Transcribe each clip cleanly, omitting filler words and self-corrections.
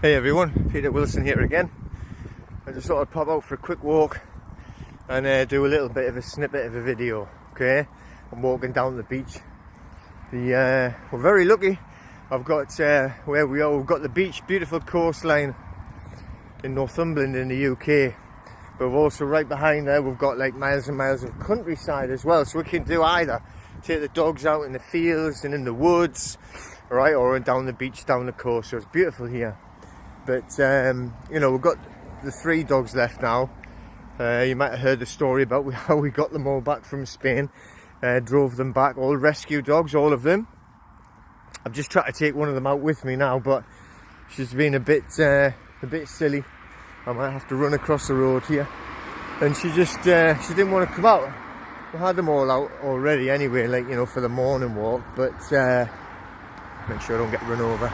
Hey everyone, Peter Wilson here again. I just thought I'd pop out for a quick walk and do a little bit of a snippet of a video. Okay, I'm walking down the beach. We're very lucky. I've got where we are. We've got the beach, beautiful coastline in Northumberland in the UK. But we've also right behind there, we've got like miles and miles of countryside as well. So we can do either take the dogs out in the fields and in the woods, right, or down the beach, down the coast. So it's beautiful here. But you know, we've got the 3 dogs left now. You might have heard the story about how we got them all back from Spain. Drove them back, all rescue dogs, all of them. I've just tried to take one of them out with me now, but she's been a bit silly. I might have to run across the road here. And she just she didn't want to come out. We had them all out already anyway, like, you know, for the morning walk. But make sure I don't get run over.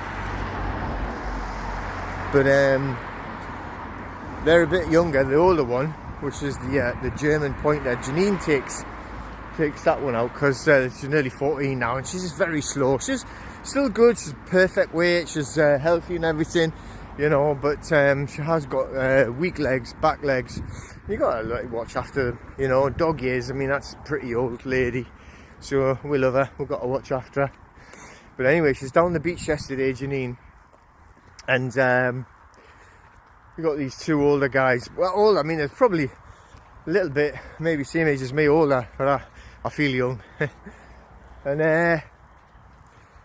But they're a bit younger. The older one, which is the German pointer, Janine takes that one out because she's nearly 14 now, and she's just very slow. She's still good. She's perfect weight. She's healthy and everything, you know. But she has got weak legs, back legs. You gotta like watch after, you know, dog years. I mean, that's a pretty old lady, so we love her. We've got to watch after her. But anyway, she's down the beach yesterday, Janine. And we got these 2 older guys. Well, older, I mean, there's probably a little bit, maybe same age as me, older, but I feel young. And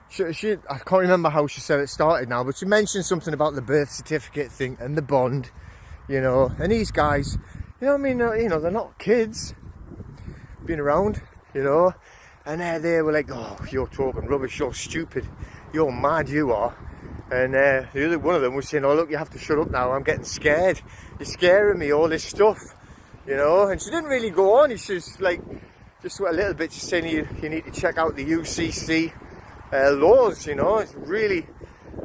she I can't remember how she said it started now, but she mentioned something about the birth certificate thing and the bond, you know. And these guys, you know what I mean, you know, they're not kids, been around, you know. And they were like, oh, you're talking rubbish, you're stupid, you're mad, you are. And the other one of them was saying, oh look, you have to shut up now, I'm getting scared, you're scaring me, all this stuff, you know. And she didn't really go on. She's like, just a little bit, just saying you need to check out the UCC laws, you know. It's really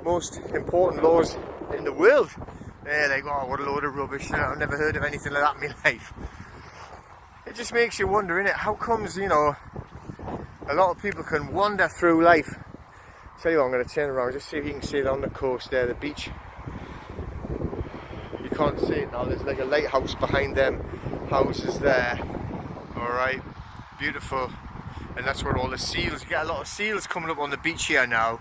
most important laws in the world. They're like, oh, what a load of rubbish, you know, I've never heard of anything like that in my life. It just makes you wonder, innit, how comes, you know, a lot of people can wander through life. Tell you what, I'm going to turn around, just see if you can see it on the coast there, the beach. You can't see it now, there's like a lighthouse behind them houses there. Alright, beautiful. And that's where all the seals, you get a lot of seals coming up on the beach here now.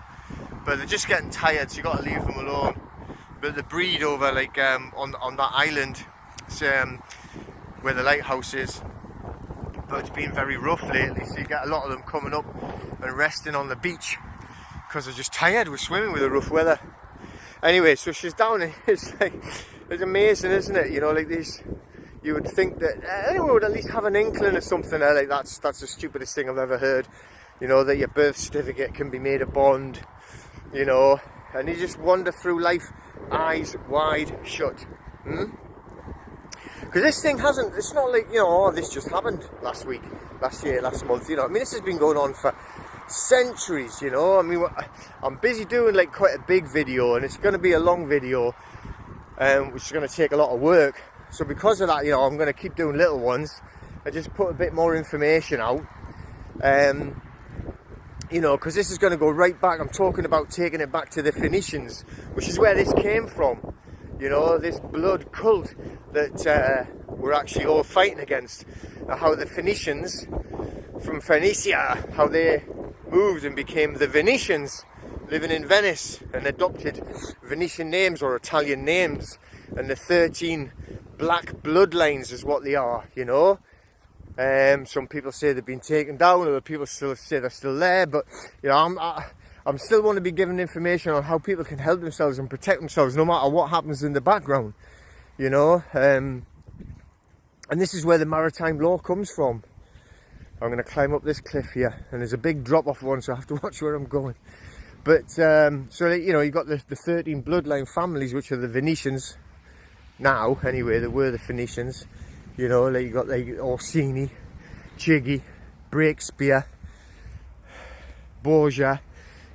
But they're just getting tired, so you got to leave them alone. But the breed over like on that island, it's, where the lighthouse is. But it's been very rough lately, so you get a lot of them coming up and resting on the beach. Because they're just tired with swimming with the rough weather. Anyway, so she's down and it's like, it's amazing, isn't it? You know, like these, you would think that anyone would at least have an inkling or something there. Like that's the stupidest thing I've ever heard. You know, that your birth certificate can be made a bond, you know, and you just wander through life eyes wide shut. Because this thing hasn't, it's not like, you know, oh, this just happened last week, last year, last month, you know. I mean, this has been going on for centuries, you know. I mean, I'm busy doing like quite a big video, and it's going to be a long video, which is going to take a lot of work. So because of that, you know, I'm going to keep doing little ones and just put a bit more information out, you know, because this is going to go right back. I'm talking about taking it back to the Phoenicians, which is where this came from, you know, this blood cult that we're actually all fighting against. How the Phoenicians from Phoenicia, how they moved and became the Venetians, living in Venice, and adopted Venetian names or Italian names. And the 13 black bloodlines is what they are, you know. Some people say they've been taken down, other people still say they're still there. But you know, I'm still want to be given information on how people can help themselves and protect themselves, no matter what happens in the background, you know. And this is where the maritime law comes from. I'm going to climb up this cliff here, and there's a big drop off one, so I have to watch where I'm going. But so you know, you've got the 13 bloodline families, which are the Venetians now anyway. They were the Phoenicians, you know. Like you got like Orsini, Chigi, Breakspear, Borgia,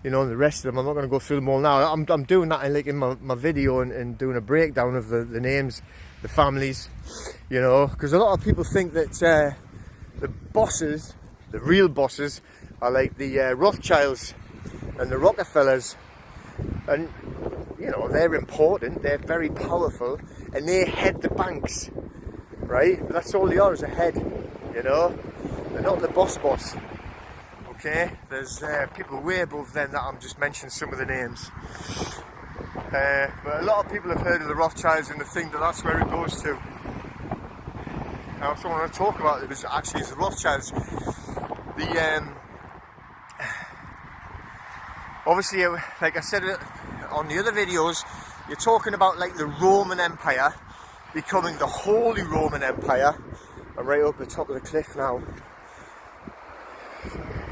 you know, and the rest of them. I'm not going to go through them all now. I'm doing that in my video and doing a breakdown of the names, the families, you know, because a lot of people think that the bosses, the real bosses, are like the Rothschilds and the Rockefellers, and you know, they're important, they're very powerful, and they head the banks, right? That's all they are, is a head, you know? They're not the boss. Okay, there's people way above them that I'm just mentioning some of the names. But a lot of people have heard of the Rothschilds and they think that that's where it goes to. I also want to talk about it, actually is the Rothschilds. Obviously, like I said on the other videos, you're talking about like the Roman Empire becoming the Holy Roman Empire. I'm right up the top of the cliff now.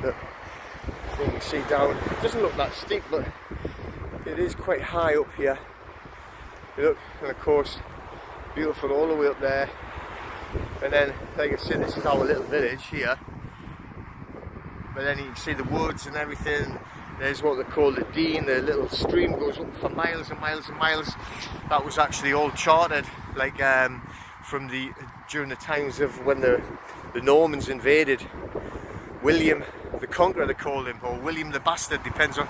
Look, so you can see down. It doesn't look that steep, but it is quite high up here. Look, and of course, beautiful all the way up there. And then, like I said, this is our little village here. But then you can see the woods and everything. There's what they call the Dean, the little stream goes up for miles and miles and miles. That was actually all charted, like during the times of when the Normans invaded. William the Conqueror, they called him, or William the Bastard, depends on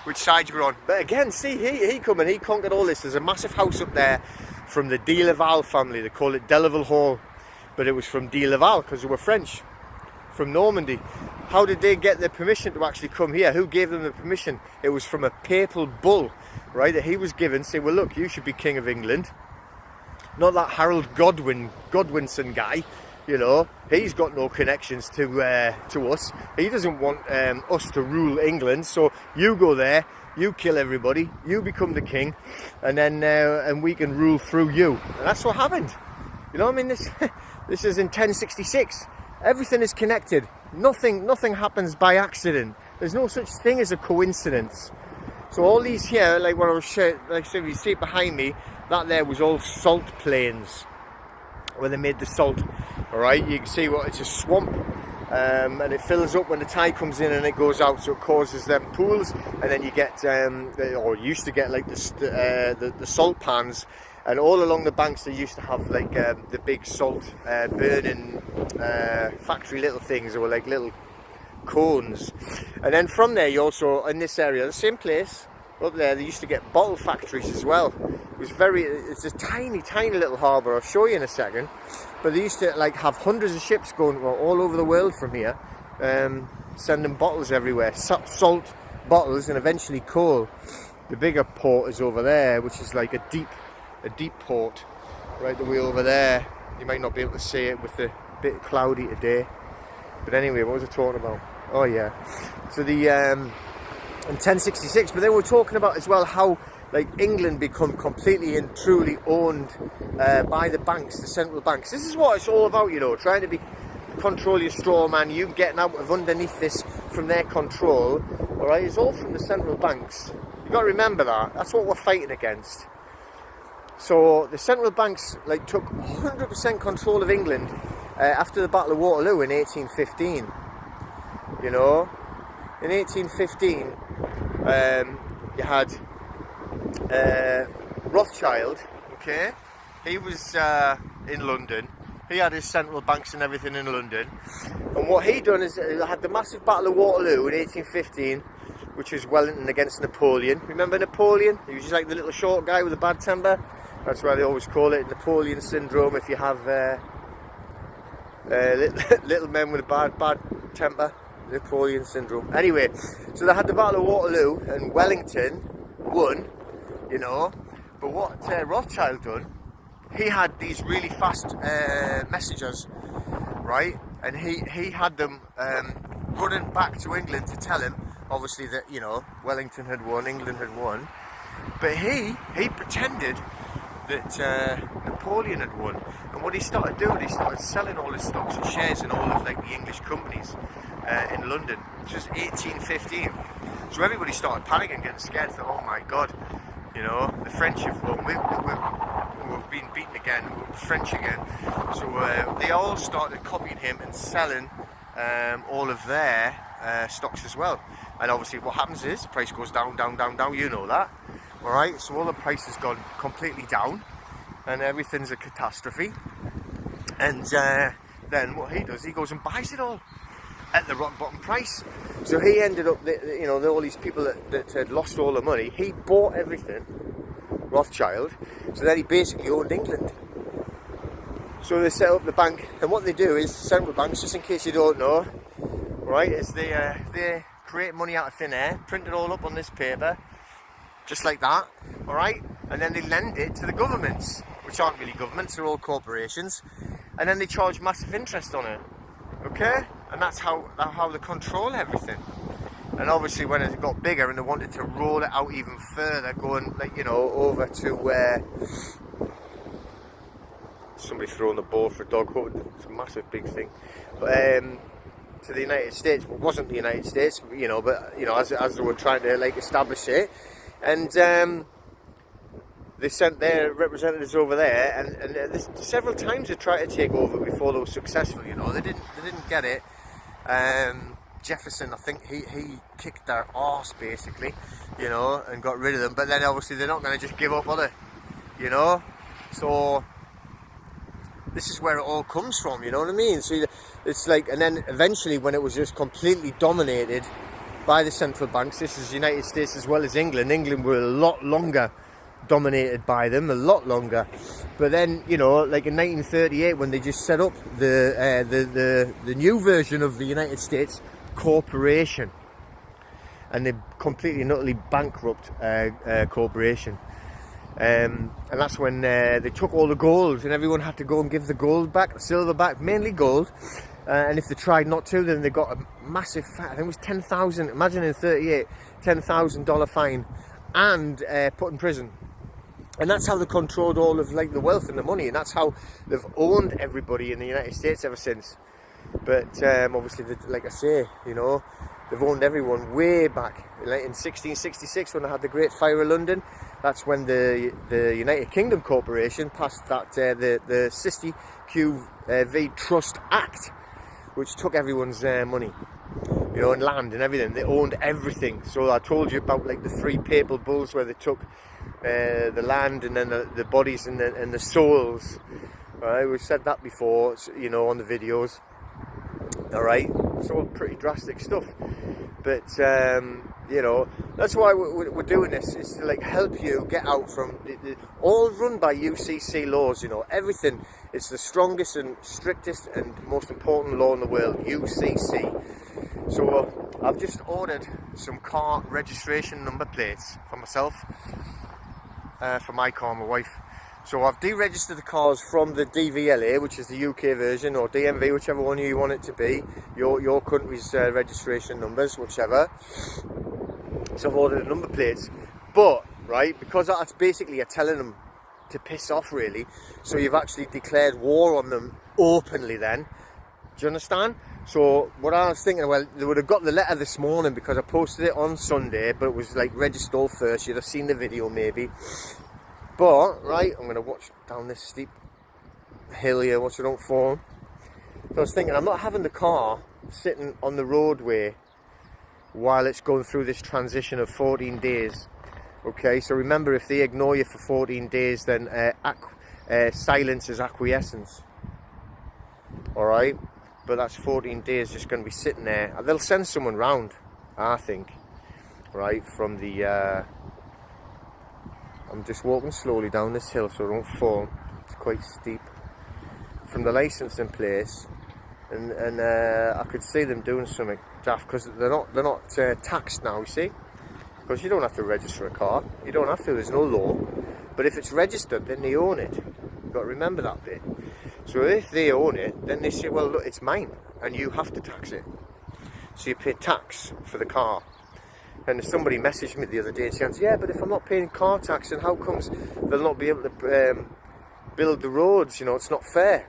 which side you're on. But again, see, he come and he conquered all this. There's a massive house up there from the de Laval family. They call it Delaval Hall, but it was from de Laval because they were French, from Normandy. How did they get the permission to actually come here? Who gave them the permission? It was from a papal bull, right, that he was given, say, well, look, you should be King of England. Not that Harold Godwinson guy. You know, he's got no connections to us. He doesn't want us to rule England. So you go there, you kill everybody, you become the king, and then and we can rule through you. And that's what happened. You know what I mean? This is in 1066. Everything is connected. Nothing happens by accident. There's no such thing as a coincidence. So all these here, like what I was showing, like so you see it behind me, that there was all salt plains where they made the salt. Alright, you can see what it's a swamp, and it fills up when the tide comes in and it goes out, so it causes them pools, and then you get or used to get like the salt pans, and all along the banks they used to have like the big salt burning factory little things. They were like little cones, and then from there you also, in this area, the same place up there, they used to get bottle factories as well. It's a tiny little harbour. I'll show you in a second. But they used to like have hundreds of ships going all over the world from here, sending bottles everywhere, salt bottles, and eventually coal. The bigger port is over there, which is like a deep port, right the way over there. You might not be able to see it with the bit cloudy today. But anyway, what was I talking about? Oh yeah, so the in 1066. But they were talking about as well how like England become completely and truly owned by the banks, the central banks. This is what it's all about, you know, trying to control your straw man, you getting out of underneath this from their control. All right, it's all from the central banks. You got to remember that. That's what we're fighting against. So the central banks like took 100% control of England after the Battle of Waterloo in 1815. You know, in 1815, you had Rothschild, okay, he was in London. He had his central banks and everything in London, and what he done is had the massive Battle of Waterloo in 1815, which was Wellington against Napoleon. Remember Napoleon? He was just like the little short guy with a bad temper. That's why they always call it Napoleon syndrome if you have little men with a bad temper. Napoleon syndrome. Anyway, so they had the Battle of Waterloo and Wellington won, you know. But what Rothschild done, he had these really fast messengers, right? And he had them running back to England to tell him, obviously, that, you know, Wellington had won, England had won. But he pretended that Napoleon had won. And what he started doing, he started selling all his stocks and shares in all of like the English companies in London, which was 1815. So everybody started panicking, getting scared. Thought, oh my God, you know, the French have won. We've been beaten again. We're French again. So they all started copying him and selling all of their stocks as well. And obviously, what happens is the price goes down, down, down, down. You know that, all right? So all the price has gone completely down, and everything's a catastrophe. And then what he does, he goes and buys it all at the rock bottom price. So he ended up, you know, all these people that had lost all the money, he bought everything Rothschild. So then he basically owned England. So they set up the bank, and what they do is, central banks, just in case you don't know, right, is they create money out of thin air, print it all up on this paper, just like that, all right, and then they lend it to the governments, which aren't really governments, they're all corporations, and then they charge massive interest on it, okay, and that's how they control everything. And obviously when it got bigger and they wanted to roll it out even further, going, like, you know, over to where somebody's throwing the ball for a dog hook, it's a massive big thing, but to the United States. Well, it wasn't the United States, you know, but you know, as they were trying to like establish it, and they sent their representatives over there, and several times they tried to take over before they were successful. You know, they didn't get it. Jefferson, I think he kicked their arse basically, you know, and got rid of them. But then obviously they're not going to just give up, are they? You know, so this is where it all comes from. You know what I mean? So it's like, and then eventually when it was just completely dominated by the central banks, this is the United States as well as England. England were a lot longer dominated by them, a lot longer. But then, you know, like in 1938, when they just set up the new version of the United States corporation, and they completely and utterly bankrupt corporation, and that's when they took all the gold, and everyone had to go and give the gold back, the silver back, mainly gold, and if they tried not to, then they got a massive I think it was 10,000, imagine in 38, $10,000 fine, and put in prison. And that's how they controlled all of like the wealth and the money, and that's how they've owned everybody in the United States ever since. But obviously, like I say, you know, they've owned everyone way back. Like in 1666, when they had the Great Fire of London, that's when the United Kingdom Corporation passed that the Sisti QV Trust Act, which took everyone's money, you know, and land and everything. They owned everything. So I told you about like the 3 papal bulls where they took the land and then the bodies and the souls. Right, we've said that before, you know, on the videos. All right, it's all pretty drastic stuff, but you know, that's why we're doing this, is to like help you get out from all run by UCC laws. You know, everything. It's the strongest and strictest and most important law in the world, UCC. So I've just ordered some car registration number plates for myself, for my car, my wife. So I've deregistered the cars from the DVLA, which is the UK version, or DMV, whichever one you want it to be, your country's registration numbers, whichever. So I've ordered the number plates, but right, because that's basically you're telling them to piss off, really. So you've actually declared war on them openly. Then, do you understand? So what I was thinking, well, they would have got the letter this morning because I posted it on Sunday, but it was like registered all first. You'd have seen the video maybe. But, right, I'm going to watch down this steep hill here, watch it don't fall. So I was thinking, I'm not having the car sitting on the roadway while it's going through this transition of 14 days. Okay, so remember, if they ignore you for 14 days, then silence is acquiescence. Alright, but that's 14 days just going to be sitting there. They'll send someone round, I think, right, from the... I'm just walking slowly down this hill so I don't fall. It's quite steep. From the licensing place, and I could see them doing something daft, because they're not taxed now. You see, because you don't have to register a car. You don't have to. There's no law. But if it's registered, then they own it. You've got to remember that bit. So if they own it, then they say, well, look, it's mine, and you have to tax it. So you pay tax for the car. And somebody messaged me the other day and said, yeah, but if I'm not paying car tax, then how comes they'll not be able to build the roads? You know, it's not fair.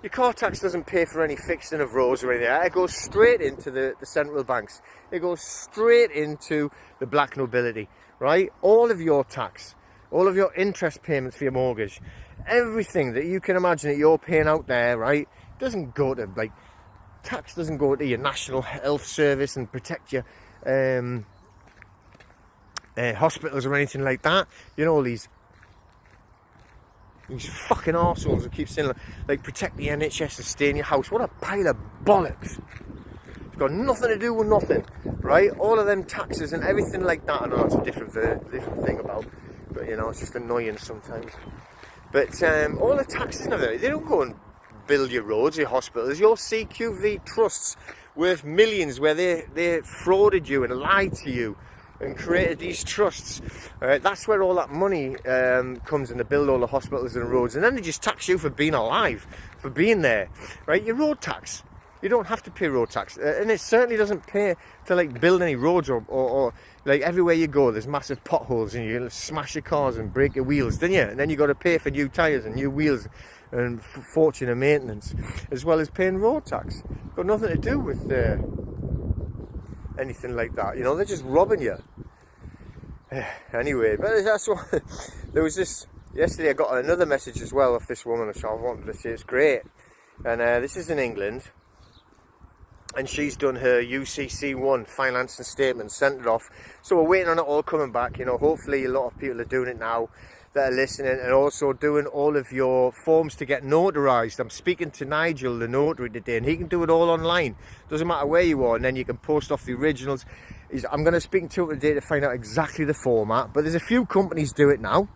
Your car tax doesn't pay for any fixing of roads or anything. It goes straight into the central banks. It goes straight into the black nobility, right? All of your tax, all of your interest payments for your mortgage, everything that you can imagine that you're paying out there, right, doesn't go to, like, tax doesn't go to your National Health Service and protect your hospitals or anything like that. You know, all these fucking arseholes that keep saying, like, protect the NHS and stay in your house. What a pile of bollocks. It's got nothing to do with nothing, right? right? All of them taxes and everything like that. I know that's a different thing about, but you know, it's just annoying sometimes. But all the taxes and everything, they don't go and build your roads, your hospitals, your CQV trusts worth millions where they frauded you and lied to you and created these trusts. That's where all that money comes in to build all the hospitals and roads, and then they just tax you for being alive, for being there, right? Your road tax. You don't have to pay road tax, and it certainly doesn't pay to like build any roads or like everywhere you go there's massive potholes and you smash your cars and break your wheels, don't you? And then you got to pay for new tyres and new wheels and fortune of maintenance, as well as paying road tax. Got nothing to do with anything like that, you know. They're just robbing you. Anyway, but that's what there was this yesterday. I got another message as well of this woman, so I wanted to say it's great. And this is in England, and she's done her UCC1 finance and statement, sent it off. So we're waiting on it all coming back. You know, hopefully a lot of people are doing it now that are listening, and also doing all of your forms to get notarized. I'm speaking to Nigel, the notary, today, and he can do it all online. Doesn't matter where you are, and then you can post off the originals. I'm going to speak to him today to find out exactly the format, but there's a few companies do it now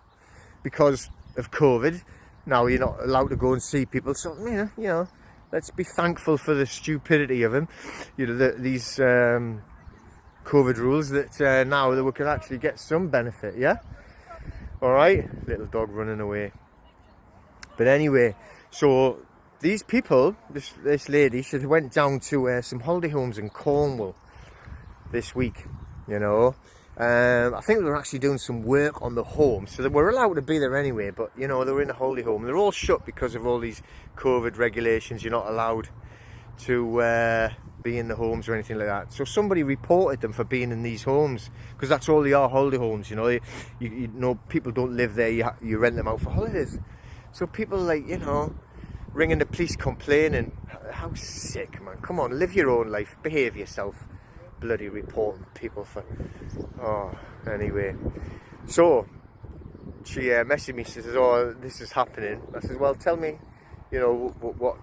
because of COVID. Now you're not allowed to go and see people, so you know, let's be thankful for the stupidity of them. You know, these COVID rules that now that we can actually get some benefit. Yeah. All right, little dog running away. But anyway, so these people, this lady, she went down to some holiday homes in Cornwall this week. You know, I think they were actually doing some work on the home, so they were allowed to be there anyway. But you know, they were in a holiday home. They're all shut because of all these COVID regulations. You're not allowed to be in the homes or anything like that. So somebody reported them for being in these homes, because that's all they are, holiday homes. You know, you know, people don't live there. You rent them out for holidays. So people, like, you know, ringing the police complaining. How sick, man. Come on, live your own life, behave yourself. Bloody reporting people for... Oh, anyway. So she messaged me, she says, oh, this is happening. I says, well, tell me, you know,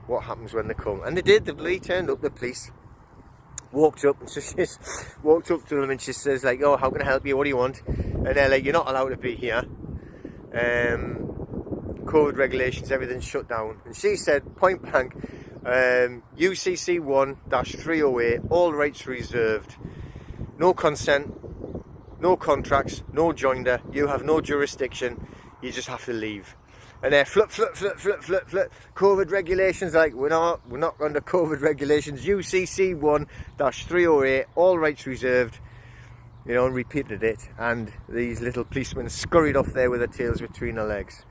what happens when they come. And they did. The police turned up, the police walked up, and so she's walked up to them and she says, like, oh, how can I help you, what do you want? And they're like, you're not allowed to be here, COVID regulations, everything's shut down. And she said, point blank, UCC1-308, all rights reserved, no consent, no contracts, no joinder, you have no jurisdiction, you just have to leave. And they're flip. COVID regulations, like, we're not under COVID regulations. UCC1-308, all rights reserved. You know, and repeated it. And these little policemen scurried off there with their tails between their legs.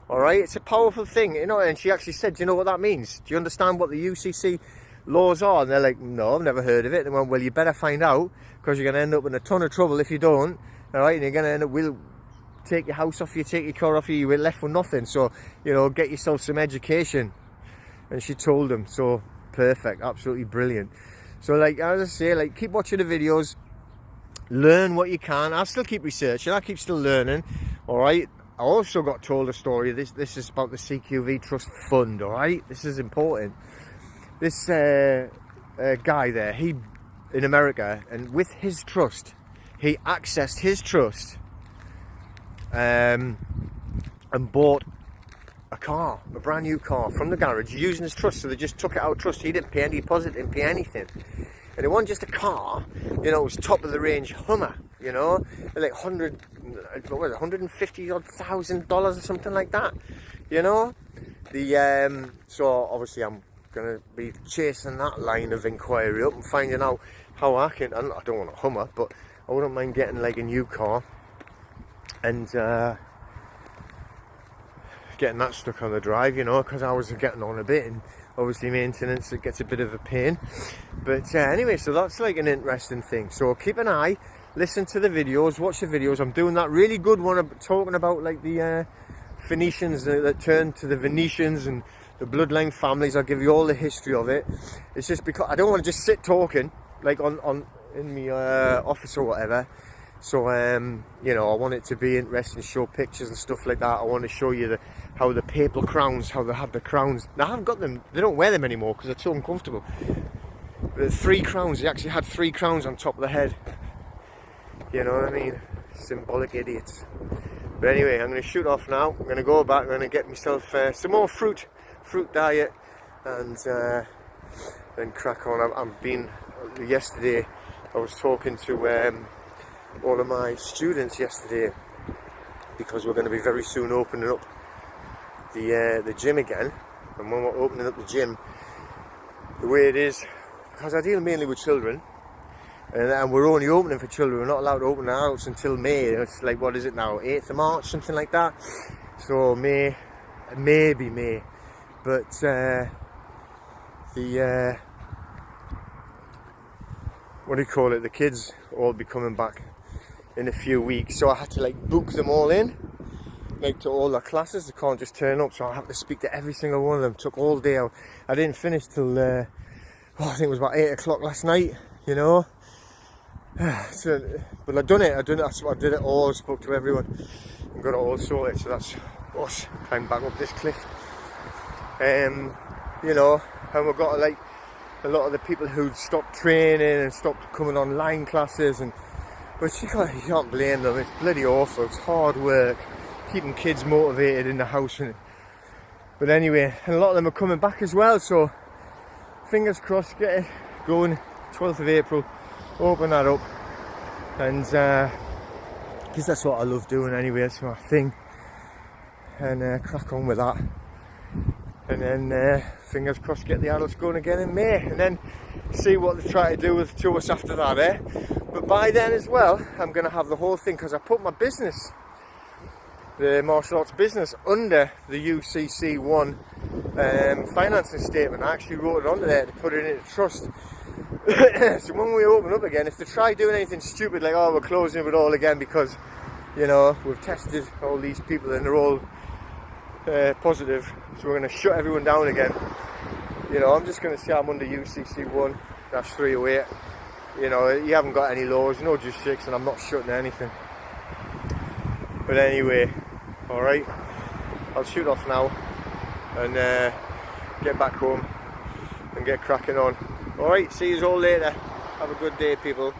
All right, it's a powerful thing, you know. And she actually said, do you know what that means? Do you understand what the UCC laws are? And they're like, no, I've never heard of it. And they went, well, you better find out, because you're going to end up in a ton of trouble if you don't. All right, and you're going to end up, we'll take your house off you, take your car off you, you're left with nothing. So, you know, get yourself some education. And she told them. So perfect, absolutely brilliant. So, like, as I say, like, keep watching the videos, learn what you can. I'll still keep researching, I keep still learning. All right, I also got told a story. This is about the CQV Trust Fund. All right, this is important. This guy there, he in America, and with his trust, he accessed his trust and bought a car, a brand new car from the garage using his trust. So they just took it out of trust. He didn't pay any deposit, didn't pay anything. And it wasn't just a car, you know, it was top of the range Hummer, you know, like $150,000 or something like that, you know. So obviously I'm gonna be chasing that line of inquiry up and finding out how I can. I don't want a Hummer, but I wouldn't mind getting like a new car and getting that stuck on the drive, you know, because I was getting on a bit, and obviously maintenance, it gets a bit of a pain. But anyway, so that's like an interesting thing. So keep an eye, listen to the videos, watch the videos. I'm doing that really good one talking about like the Phoenicians that turned to the Venetians and the bloodline families. I'll give you all the history of it. It's just because I don't want to just sit talking like in my office or whatever. So you know, I want it to be interesting, show pictures and stuff like that. I want to show you how the papal crowns, how they have the crowns. Now I haven't got them, they don't wear them anymore because they're too uncomfortable. But 3 crowns, he actually had 3 crowns on top of the head. You know what I mean? Symbolic idiots. But anyway, I'm going to shoot off now. I'm going to go back, I'm going to get myself some more fruit diet, and then crack on. I've been, yesterday, I was talking to all of my students yesterday, because we're going to be very soon opening up the gym again. And when we're opening up the gym, the way it is, because I deal mainly with children, and we're only opening for children, we're not allowed to open our house until May. It's like, what is it now, 8th of March, something like that. So May, maybe May, but what do you call it, the kids all be coming back in a few weeks, so I had to like book them all in, like to all their classes. They can't just turn up, so I have to speak to every single one of them. Took all day out. I didn't finish till I think it was about 8 o'clock last night, you know. So, but I did it all, spoke to everyone and got it all sorted. So that's us climbing back up this cliff. You know, and we've got like a lot of the people who'd stopped training and stopped coming online classes, and but you can't blame them. It's bloody awful. It's hard work keeping kids motivated in the house. But anyway, and a lot of them are coming back as well, so fingers crossed, get it going. 12th of April, open that up, and because that's what I love doing anyway, it's my thing, and crack on with that. And then fingers crossed, get the adults going again in May, and then see what they try to do to us after that, eh? But by then as well, I'm going to have the whole thing, because I put my business, the martial arts business, under the UCC1 financing statement. I actually wrote it onto there to put it into trust. So when we open up again, if they try doing anything stupid like, oh, we're closing it all again because, you know, we've tested all these people and they're all positive, so we're going to shut everyone down again, you know, I'm just going to say I'm under UCC1-308. You know, you haven't got any laws, no jurisdiction, I'm not shutting anything. But anyway, alright, I'll shoot off now and get back home and get cracking on. Alright, see you all later. Have a good day, people.